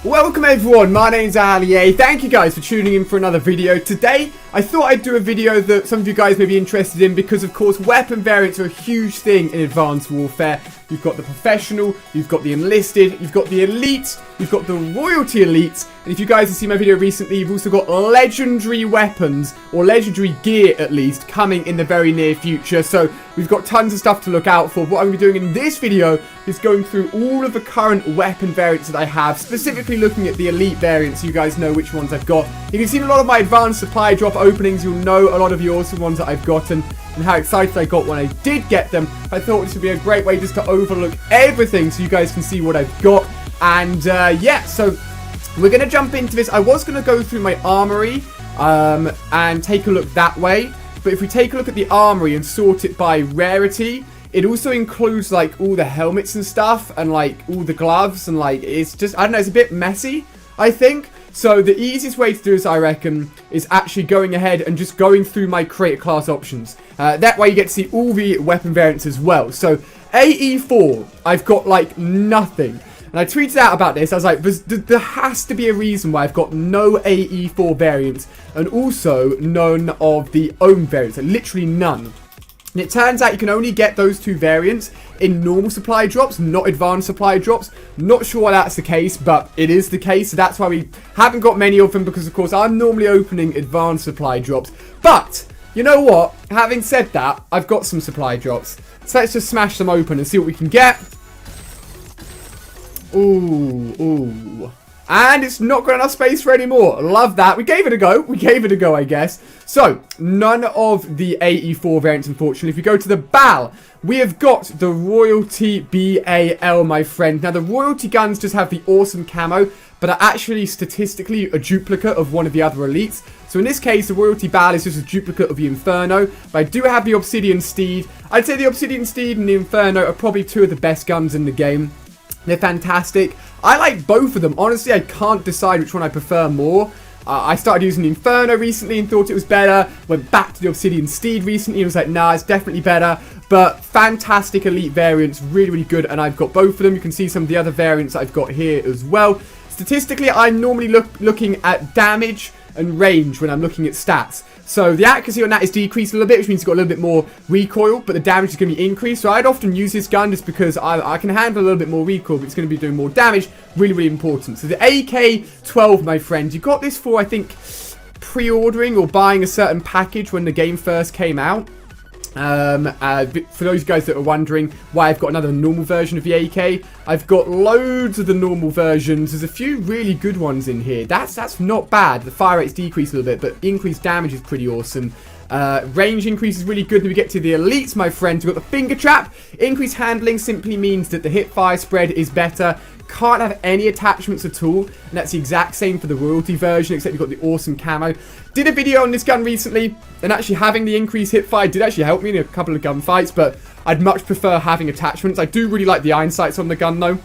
Welcome everyone, my name's AliA. Thank you guys for tuning in for another video. Today, I thought I'd do a video that some of you guys may be interested in because of course weapon variants are a huge thing in Advanced Warfare. You've got the Professional, you've got the Enlisted, you've got the Elite, you've got the Royalty Elites, and if you guys have seen my video recently, you've also got Legendary weapons, or Legendary gear at least, coming in the very near future. So we've got tons of stuff to look out for. What I'm going to be doing in this video is going through all of the current weapon variants that I have, specifically looking at the Elite variants so you guys know which ones I've got. If you've seen a lot of my advanced supply drop openings, you'll know a lot of the awesome ones that I've gotten and how excited I got when I did get them. I thought this would be a great way just to overlook everything so you guys can see what I've got. And yeah, so we're going to jump into this. I was going to go through my armory and take a look that way. But if we take a look at the armory and sort it by rarity, it also includes like all the helmets and stuff and like all the gloves and like it's just, I don't know, it's a bit messy, I think. So the easiest way to do this, I reckon, is actually going ahead and just going through my creator class options. That way you get to see all the weapon variants as well. So AE4, I've got like nothing. And I tweeted out about this. I was like, there has to be a reason why I've got no AE4 variants and also none of the OM variants. Like, literally none. And it turns out you can only get those two variants in normal supply drops, not advanced supply drops. Not sure why that's the case, but it is the case. So that's why we haven't got many of them because, of course, I'm normally opening advanced supply drops. But, you know what? Having said that, I've got some supply drops. So let's just smash them open and see what we can get. Ooh. And it's not got enough space for any more. Love that. We gave it a go. I guess. So, none of the AE4 variants, unfortunately. If we go to the BAL, we have got the Royalty BAL, my friend. Now, the Royalty guns just have the awesome camo, but are actually statistically a duplicate of one of the other elites. So, in this case, the Royalty BAL is just a duplicate of the Inferno. But I do have the Obsidian Steed. I'd say the Obsidian Steed and the Inferno are probably two of the best guns in the game. They're fantastic. I like both of them. Honestly, I can't decide which one I prefer more. I started using the Inferno recently and thought it was better. Went back to the Obsidian Steed recently and was like, nah, it's definitely better. But fantastic elite variants, really, really good. And I've got both of them. You can see some of the other variants that I've got here as well. Statistically, I'm normally looking at damage and range when I'm looking at stats. So the accuracy on that is decreased a little bit, which means it's got a little bit more recoil, but the damage is going to be increased. So I'd often use this gun just because I can handle a little bit more recoil, but it's going to be doing more damage. Really, really important. So the AK-12, my friend, you got this for, I think, pre-ordering or buying a certain package when the game first came out. For those guys that are wondering why I've got another normal version of the AK, I've got loads of the normal versions. There's a few really good ones in here. That's not bad. The fire rate's decreased a little bit, but increased damage is pretty awesome. Range increase is really good. Then we get to the elites, my friends. We've got the finger trap. Increased handling simply means that the hip fire spread is better. Can't have any attachments at all, and that's the exact same for the Royalty version, except you've got the awesome camo. Did a video on this gun recently, and actually having the increased hip fire did actually help me in a couple of gunfights, but I'd much prefer having attachments. I do really like the iron sights on the gun though. And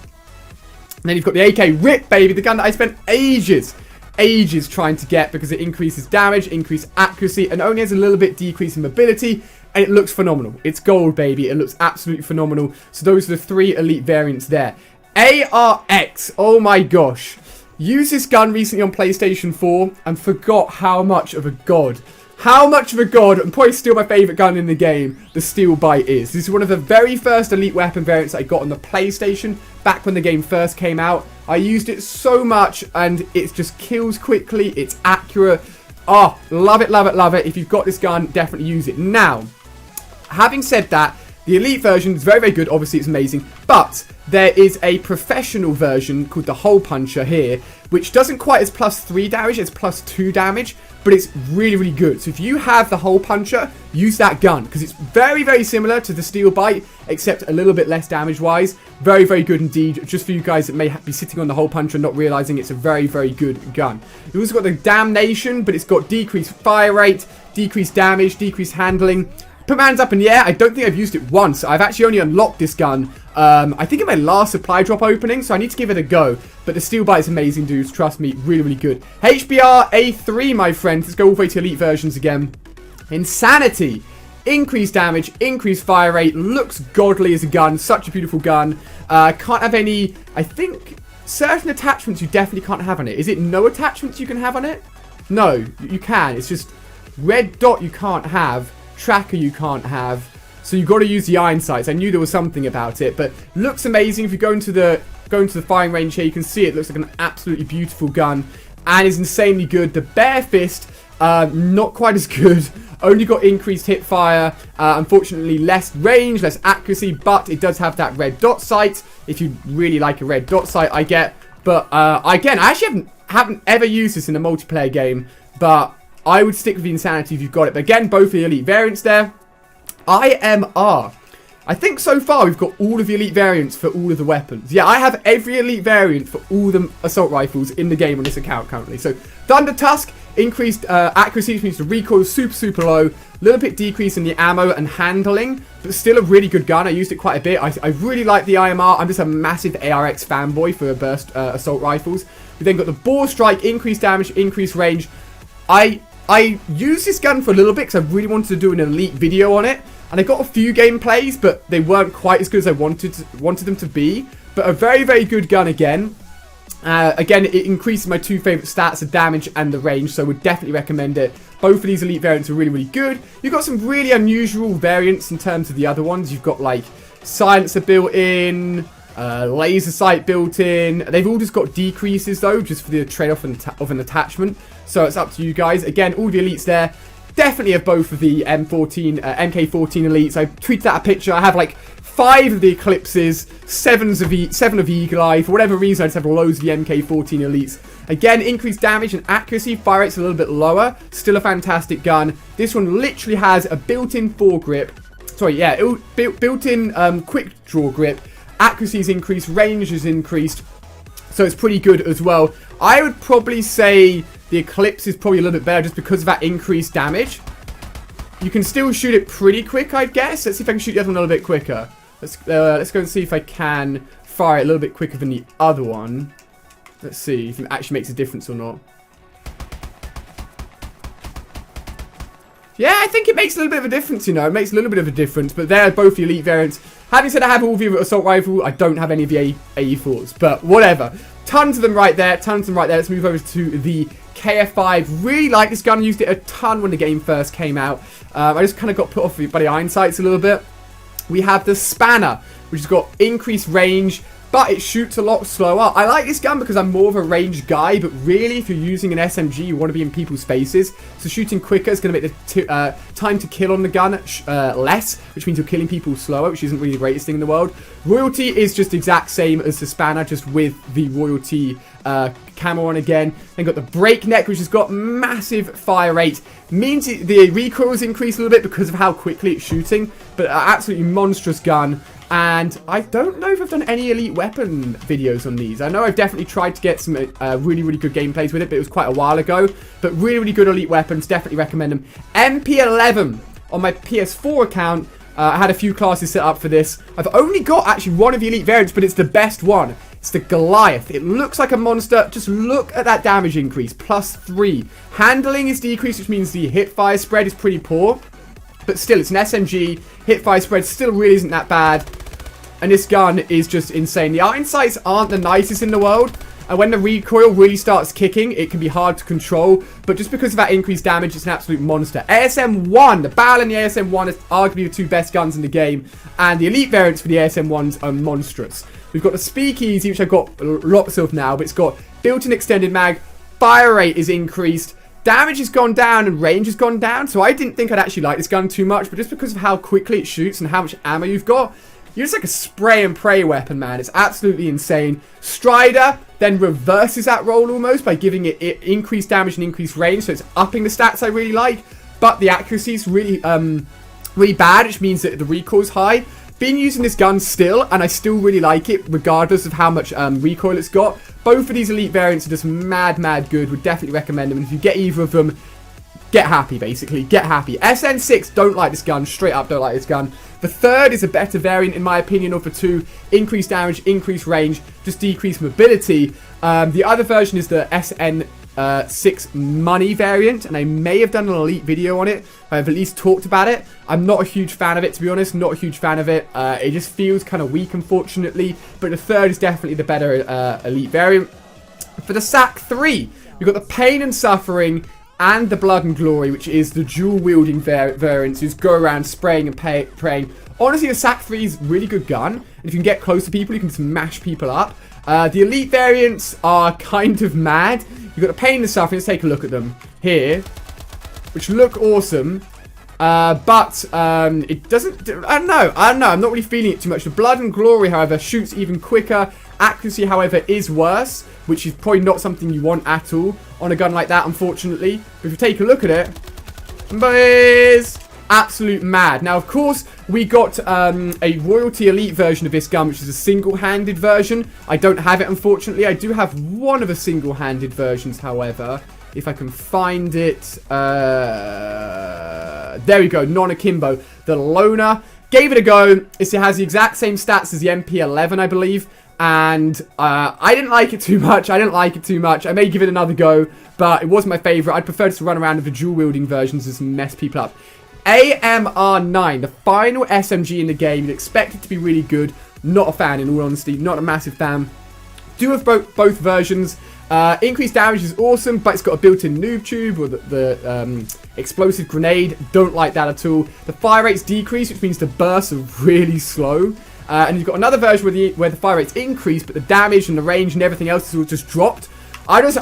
then you've got the AK RIP, baby, the gun that I spent ages trying to get because it increases damage, increased accuracy, and only has a little bit decrease in mobility. And it looks phenomenal. It's gold, baby. It looks absolutely phenomenal. So those are the three elite variants there. ARX, oh my gosh. Used this gun recently on PlayStation 4 and forgot how much of a god. And probably still my favourite gun in the game, the Steel Bite is. This is one of the very first elite weapon variants I got on the PlayStation back when the game first came out. I used it so much and it just kills quickly, it's accurate. Oh, love it. If you've got this gun, definitely use it. Now, having said that, the elite version is very, very good. Obviously, it's amazing. But there is a professional version called the Hole Puncher here, which doesn't quite as +3 damage. It's +2 damage, but it's really, really good. So if you have the Hole Puncher, use that gun because it's very, very similar to the Steel Bite, except a little bit less damage-wise. Very, very good indeed. Just for you guys that may be sitting on the Hole Puncher and not realizing it's a very, very good gun. You've also got the Damnation, but it's got decreased fire rate, decreased damage, decreased handling. Put my hands up in the air. I don't think I've used it once. I've actually only unlocked this gun, I think in my last supply drop opening, so I need to give it a go. But the Steel Bite is amazing, dudes. Trust me, really, really good. HBR A3, my friends. Let's go all the way to elite versions again. Insanity. Increased damage, increased fire rate. Looks godly as a gun. Such a beautiful gun. Can't have any, I think certain attachments you definitely can't have on it. Is it no attachments you can have on it? No, you can. It's just red dot you can't have, tracker you can't have. So you've got to use the iron sights. I knew there was something about it, but looks amazing. If you go into the firing range here, you can see it looks like an absolutely beautiful gun and is insanely good. The bare fist, not quite as good. Only got increased hip fire, unfortunately less range, less accuracy, but it does have that red dot sight. If you really like a red dot sight, I get. But again, I actually haven't ever used this in a multiplayer game, but I would stick with the Insanity if you've got it. But again, both the elite variants there. IMR. I think so far we've got all of the elite variants for all of the weapons. Yeah, I have every elite variant for all the assault rifles in the game on this account currently. So, Thunder Tusk, increased accuracy, which means the recoil is super, super low. A little bit decrease in the ammo and handling, but still a really good gun. I used it quite a bit. I really like the IMR. I'm just a massive ARX fanboy for burst assault rifles. We then got the Bore Strike, increased damage, increased range. I used this gun for a little bit because I really wanted to do an elite video on it. And I got a few gameplays, but they weren't quite as good as I wanted them to be. But a very, very good gun again. Again, it increases my two favourite stats, the damage and the range, so would definitely recommend it. Both of these elite variants are really, really good. You've got some really unusual variants in terms of the other ones. You've got, like, silencer built in, laser sight built in. They've all just got decreases, though, just for the trade-off of an attachment. So it's up to you guys. Again, all the elites there. Definitely have both of the Mk14 elites. I tweeted out a picture. I have like 5 of the Eclipses, 7 of the Eagle Eye. For whatever reason, I just have loads of the Mk14 elites. Again, increased damage and accuracy. Fire rate's a little bit lower. Still a fantastic gun. This one literally has a built-in foregrip. Sorry, yeah, built-in quick draw grip. Accuracy's increased. Range is increased. So it's pretty good as well. I would probably say the Eclipse is probably a little bit better just because of that increased damage. You can still shoot it pretty quick, I guess. Let's see if I can shoot the other one a little bit quicker. Let's go and see if I can fire it a little bit quicker than the other one. Let's see if it actually makes a difference or not. Yeah, I think it makes a little bit of a difference, you know. It makes a little bit of a difference, but they're both the elite variants. Having said I have all of the assault rifle, I don't have any of the AE4s, but whatever. Tons of them right there, tons of them right there. Let's move over to the KF5. Really like this gun, used it a ton when the game first came out. I just kind of got put off by the iron sights a little bit. We have the Spanner, which has got increased range, but it shoots a lot slower. I like this gun because I'm more of a range guy, but really if you're using an SMG, you want to be in people's faces. So shooting quicker is going to make the time to kill on the gun less, which means you're killing people slower, which isn't really the greatest thing in the world. Royalty is just the exact same as the Spanner, just with the Royalty camo on again. Then got the Breakneck, which has got massive fire rate. Means the recoil is increased a little bit because of how quickly it's shooting, but an absolutely monstrous gun. And I don't know if I've done any elite weapon videos on these. I know I've definitely tried to get some really, really good gameplays with it, but it was quite a while ago. But really, really good elite weapons. Definitely recommend them. MP11 on my PS4 account. I had a few classes set up for this. I've only got actually one of the elite variants, but it's the best one. It's the Goliath. It looks like a monster. Just look at that damage increase. +3. Handling is decreased, which means the hip fire spread is pretty poor. But still, it's an SMG. Hip fire spread still really isn't that bad. And this gun is just insane. The iron sights aren't the nicest in the world. And when the recoil really starts kicking, it can be hard to control. But just because of that increased damage, it's an absolute monster. ASM-1. The Bal and the ASM-1 are arguably the two best guns in the game. And the elite variants for the ASM-1s are monstrous. We've got the Speakeasy, which I've got lots of now. But it's got built-in extended mag. Fire rate is increased. Damage has gone down and range has gone down. So I didn't think I'd actually like this gun too much. But just because of how quickly it shoots and how much ammo you've got, you're just like a spray and pray weapon, man. It's absolutely insane. Strider then reverses that role almost by giving it increased damage and increased range. So it's upping the stats I really like. But the accuracy is really, really bad, which means that the recoil's high. Been using this gun still, and I still really like it, regardless of how much recoil it's got. Both of these elite variants are just mad, mad good. Would definitely recommend them. And if you get either of them, get happy, basically. Get happy. SN6, don't like this gun. Straight up, don't like this gun. The third is a better variant, in my opinion, of the two. Increased damage, increased range, just decreased mobility. The other version is the SN 6 money variant, and I may have done an elite video on it. I've at least talked about it. I'm not a huge fan of it, to be honest. Not a huge fan of it. It just feels kind of weak, unfortunately. But the third is definitely the better elite variant. For the SAC 3, we've got the Pain and Suffering and the Blood and Glory, which is the dual-wielding variants. You just go around spraying and praying. Honestly, the SAC 3 is a really good gun. And if you can get close to people, you can smash people up. The elite variants are kind of mad. You've got the Pain and Suffering. Let's take a look at them here, which look awesome. But it doesn't... I don't know. I'm not really feeling it too much. The Blood and Glory, however, shoots even quicker. Accuracy, however, is worse, which is probably not something you want at all on a gun like that, unfortunately. But if you take a look at it, boys, absolute mad. Now, of course, we got a Royalty Elite version of this gun, which is a single-handed version. I don't have it, unfortunately. I do have one of the single-handed versions, however. If I can find it. There we go, non-akimbo. The Loner. Gave it a go. It has the exact same stats as the MP11, I believe. And I didn't like it too much. I may give it another go, but it wasn't my favorite. I'd prefer to run around with the dual-wielding versions and mess people up. AMR9, the final SMG in the game. You'd expect it to be really good. Not a fan, in all honesty. Not a massive fan. Do have both versions. Increased damage is awesome, but it's got a built-in noob tube or the explosive grenade. Don't like that at all. The fire rate's decreased, which means the bursts are really slow. And you've got another version where the fire rate's increased, but the damage and the range and everything else is all just dropped. I don't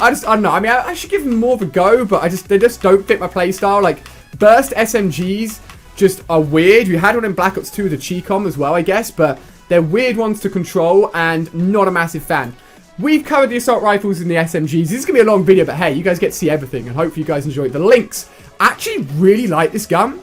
know. I mean, I should give them more of a go, but they just don't fit my playstyle. Like, burst SMGs just are weird. We had one in Black Ops 2 with the Chicom as well, I guess, but they're weird ones to control and not a massive fan. We've covered the assault rifles and the SMGs. This is going to be a long video, but hey, you guys get to see everything, and hopefully you guys enjoy it. The Lynx. I actually really like this gun.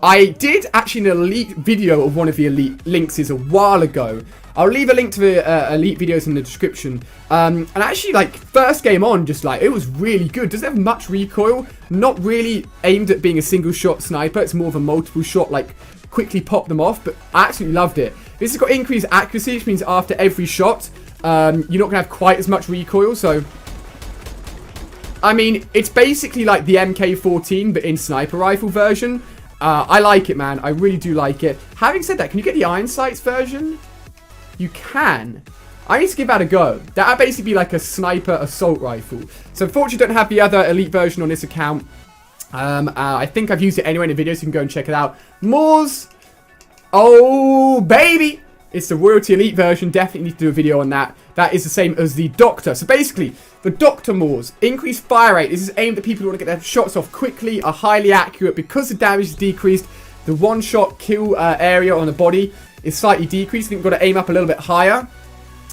I did actually an elite video of one of the elite Lynxes a while ago. I'll leave a link to the elite videos in the description. And actually, like, first game on, just like, it was really good. Doesn't have much recoil. Not really aimed at being a single shot sniper. It's more of a multiple shot, like, quickly pop them off. But I absolutely loved it. This has got increased accuracy, which means after every shot, you're not going to have quite as much recoil. So, I mean, it's basically like the Mk14, but in sniper rifle version. I like it, man. I really do like it. Having said that, can you get the Iron Sights version? You can. I need to give that a go. That would basically be like a sniper assault rifle. So unfortunately, I don't have the other elite version on this account. I think I've used it anyway in the video, so you can go and check it out. Moors. Oh, baby. It's the Royalty Elite version. Definitely need to do a video on that. That is the same as the Doctor. So basically, the Doctor Moors. Increased fire rate. This is aimed at people who want to get their shots off quickly, are highly accurate. Because the damage is decreased, the one-shot kill area on the body is slightly decreased. I think you've got to aim up a little bit higher.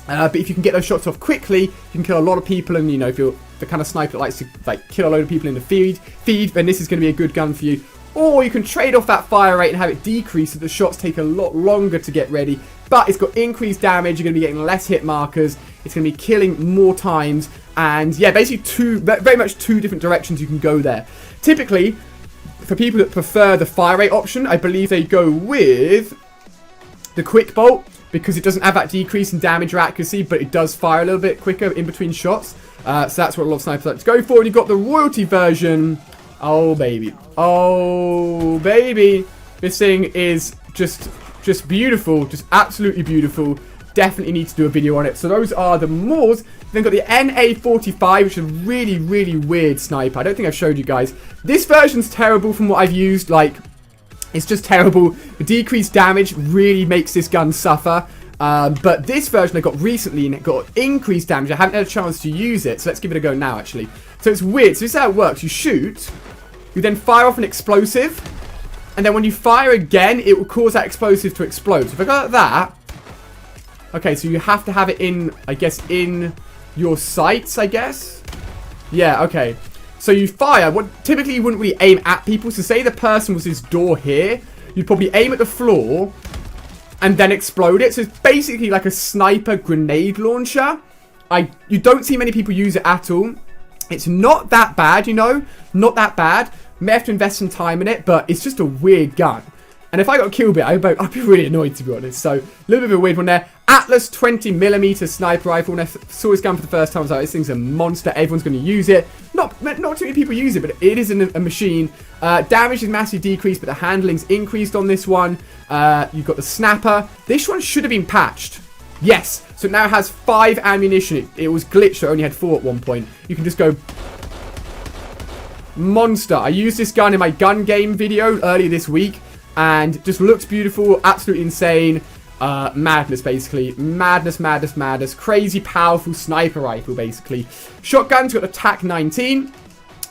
But if you can get those shots off quickly, you can kill a lot of people. And, you know, if you're the kind of sniper that likes to, like, kill a load of people in the feed, then this is going to be a good gun for you. Or you can trade off that fire rate and have it decrease so the shots take a lot longer to get ready. But it's got increased damage. You're going to be getting less hit markers. It's going to be killing more times. And yeah, basically very much two different directions you can go there. Typically, for people that prefer the fire rate option, I believe they go with the quick bolt, because it doesn't have that decrease in damage or accuracy, but it does fire a little bit quicker in between shots. So that's what a lot of snipers like to go for. And you've got the Royalty version. Oh, baby. Oh, baby. This thing is just beautiful. Just absolutely beautiful. Definitely need to do a video on it. So those are the Moors. Then got the NA45, which is a really, really weird sniper. I don't think I've showed you guys. This version's terrible from what I've used. Like, it's just terrible. The decreased damage really makes this gun suffer. But this version I got recently, and it got increased damage. I haven't had a chance to use it, so let's give it a go now, actually. So it's weird. So this is how it works. You shoot, you then fire off an explosive, and then when you fire again, it will cause that explosive to explode. So if I go like that, okay, so you have to have it in, I guess, in your sights, I guess. Yeah, okay. So you fire. What typically you wouldn't really aim at people. So say the person was this door here, you'd probably aim at the floor and then explode it. So it's basically like a sniper grenade launcher. You don't see many people use it at all. It's not that bad, you know. Not that bad. May have to invest some time in it, but it's just a weird gun. And if I got a kill bit, I'd be really annoyed, to be honest. So, a little bit of a weird one there. Atlas 20 Mk sniper rifle. When I saw this gun for the first time, I was like, this thing's a monster. Everyone's going to use it. Not too many people use it, but it is a machine. Damage is massively decreased, but the handling's increased on this one. You've got the snapper. This one should have been patched. Yes. So it now has 5 ammunition. It was glitched, so it only had 4 at one point. You can just go... Monster. I used this gun in my gun game video earlier this week. And just looks beautiful, absolutely insane, madness basically, madness, crazy powerful sniper rifle basically. Shotgun's got the TAC-19,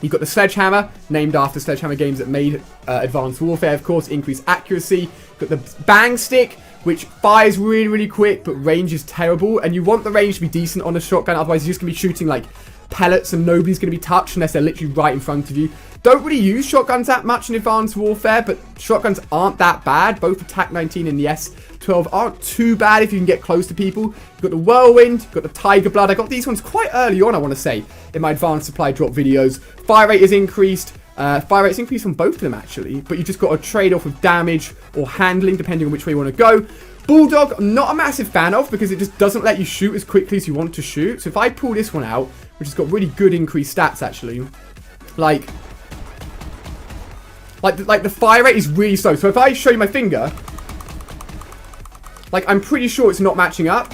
you've got the Sledgehammer, named after Sledgehammer games that made Advanced Warfare, of course, increased accuracy. Got the bang stick, which fires really quick, but range is terrible, and you want the range to be decent on a shotgun, otherwise you're just going to be shooting like pellets and nobody's going to be touched unless they're literally right in front of you. Don't really use shotguns that much in Advanced Warfare, but shotguns aren't that bad. Both the TAC-19 and the S12 aren't too bad if you can get close to people. You've got the Whirlwind, you've got the Tiger Blood. I got these ones quite early on, I want to say, in my Advanced Supply Drop videos. Fire rate is increased. Fire rate's increased on both of them, actually, but you just got to trade off with damage or handling, depending on which way you want to go. Bulldog, I'm not a massive fan of, because it just doesn't let you shoot as quickly as you want to shoot. So if I pull this one out, which has got really good increased stats, actually, like the fire rate is really slow. So if I show you my finger, like, I'm pretty sure it's not matching up.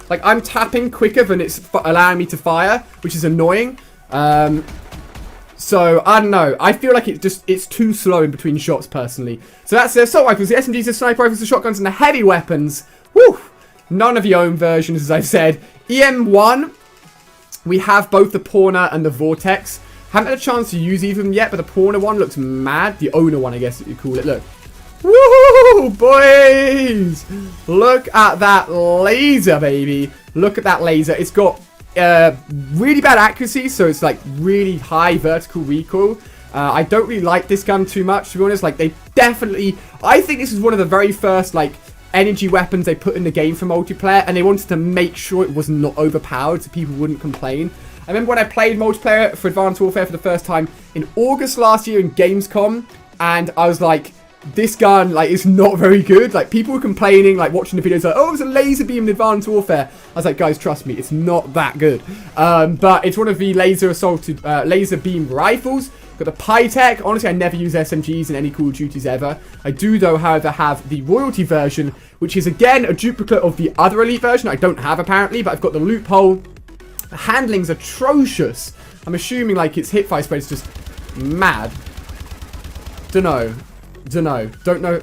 Like, I'm tapping quicker than it's allowing me to fire, which is annoying. So, I don't know. I feel like it's too slow in between shots, personally. So that's the assault rifles, the SMGs, the sniper rifles, the shotguns, and the heavy weapons. Woo! None of your own versions, as I've said. EM1, we have both the Porner and the Vortex. Haven't had a chance to use either of them yet, but the Porner one looks mad. The owner one, I guess you call it. Look. Woo, boys! Look at that laser, baby. Look at that laser. It's got really bad accuracy, so it's like really high vertical recoil. I don't really like this gun too much, to be honest. Like, they definitely... I think this is one of the very first, like, energy weapons they put in the game for multiplayer, and they wanted to make sure it was not overpowered so people wouldn't complain. I remember when I played multiplayer for Advanced Warfare for the first time in August last year in Gamescom, and I was like, this gun, like, is not very good. Like, people were complaining, like, watching the videos, like, oh, it was a laser beam in Advanced Warfare. I was like, guys, trust me, it's not that good. But it's one of the laser beam rifles. Got the Pytech. Honestly, I never use SMGs in any Call of Duties ever. I do, though, however, have the royalty version, which is, again, a duplicate of the other elite version I don't have, apparently, but I've got the loophole. The handling's atrocious. I'm assuming, like, its hipfire spread is just mad. Dunno. Don't know.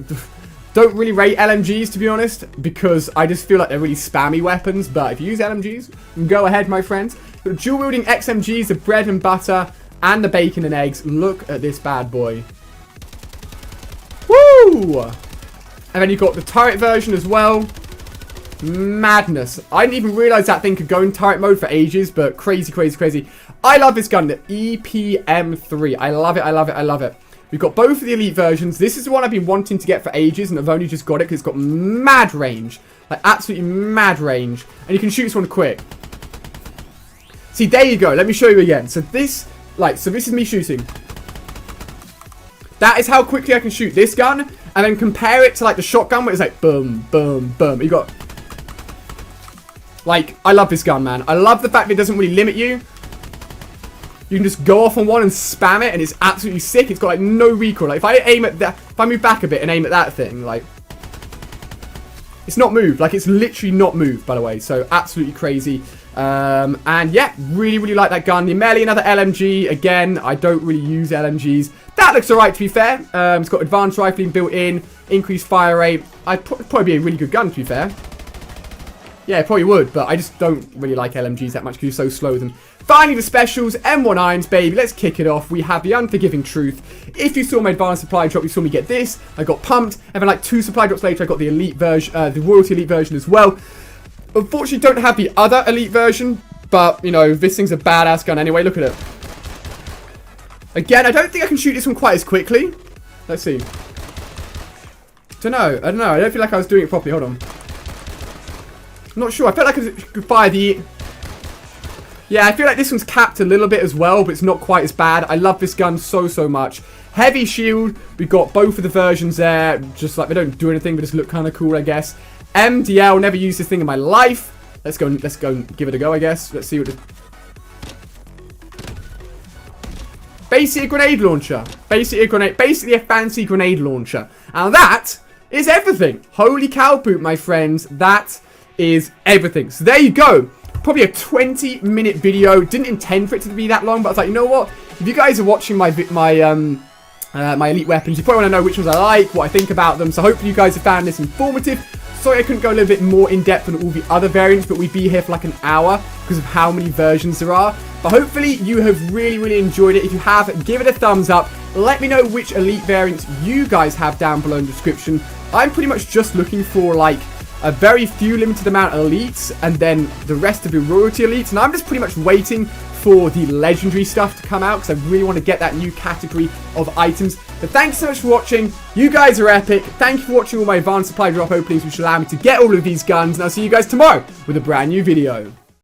Don't really rate LMGs, to be honest, because I just feel like they're really spammy weapons. But if you use LMGs, go ahead, my friends. The dual-wielding XMGs, the bread and butter, and the bacon and eggs. Look at this bad boy. Woo! And then you've got the turret version as well. Madness. I didn't even realize that thing could go in turret mode for ages, but crazy. I love this gun, the EPM3. I love it. We've got both of the elite versions. This is the one I've been wanting to get for ages, and I've only just got it because it's got mad range. Like, absolutely mad range. And you can shoot this one quick. See, there you go. Let me show you again. So this is me shooting. That is how quickly I can shoot this gun. And then compare it to, like, the shotgun where it's like, boom. You got... Like, I love this gun, man. I love the fact that it doesn't really limit you. You can just go off on one and spam it, and it's absolutely sick. It's got, like, no recoil. Like, if I aim at that... If I move back a bit and aim at that thing, like... It's not moved. Like, it's literally not moved, by the way. So, absolutely crazy. And, yeah, really like that gun. The melee, another LMG. Again, I don't really use LMGs. That looks alright, to be fair. It's got advanced rifling built in. Increased fire rate. I'd probably be a really good gun, to be fair. Yeah, it probably would, but I just don't really like LMGs that much because you're so slow with them. Finally, the specials, M1 irons, baby. Let's kick it off. We have the Unforgiving Truth. If you saw my advanced supply drop, you saw me get this. I got pumped, and then like 2 supply drops later, I got the elite version, the royalty elite version as well. Unfortunately, don't have the other elite version, but you know this thing's a badass gun anyway. Look at it. Again, I don't think I can shoot this one quite as quickly. Let's see. I don't know. I don't feel like I was doing it properly. Hold on. I'm not sure. I felt like I could fire the... Yeah, I feel like this one's capped a little bit as well, but it's not quite as bad. I love this gun so, so much. Heavy shield. We've got both of the versions there. Just like, they don't do anything, but just look kind of cool, I guess. MDL. Never used this thing in my life. Let's go and give it a go, I guess. Let's see what it... Basically a grenade launcher. Basically a fancy grenade launcher. And that is everything. Holy cow poop, my friends. That is everything. So there you go. Probably a 20-minute video. Didn't intend for it to be that long, but I was like, you know what? If you guys are watching my elite weapons, you probably want to know which ones I like, what I think about them. So hopefully you guys have found this informative. Sorry I couldn't go a little bit more in depth on all the other variants, but we'd be here for like an hour because of how many versions there are. But hopefully you have really, really enjoyed it. If you have, give it a thumbs up. Let me know which elite variants you guys have down below in the description. I'm pretty much just looking for like a very few limited amount of elites and then the rest of the royalty elites. And I'm just pretty much waiting for the legendary stuff to come out because I really want to get that new category of items. But thanks so much for watching. You guys are epic. Thank you for watching all my advanced supply drop openings, which allow me to get all of these guns. And I'll see you guys tomorrow with a brand new video.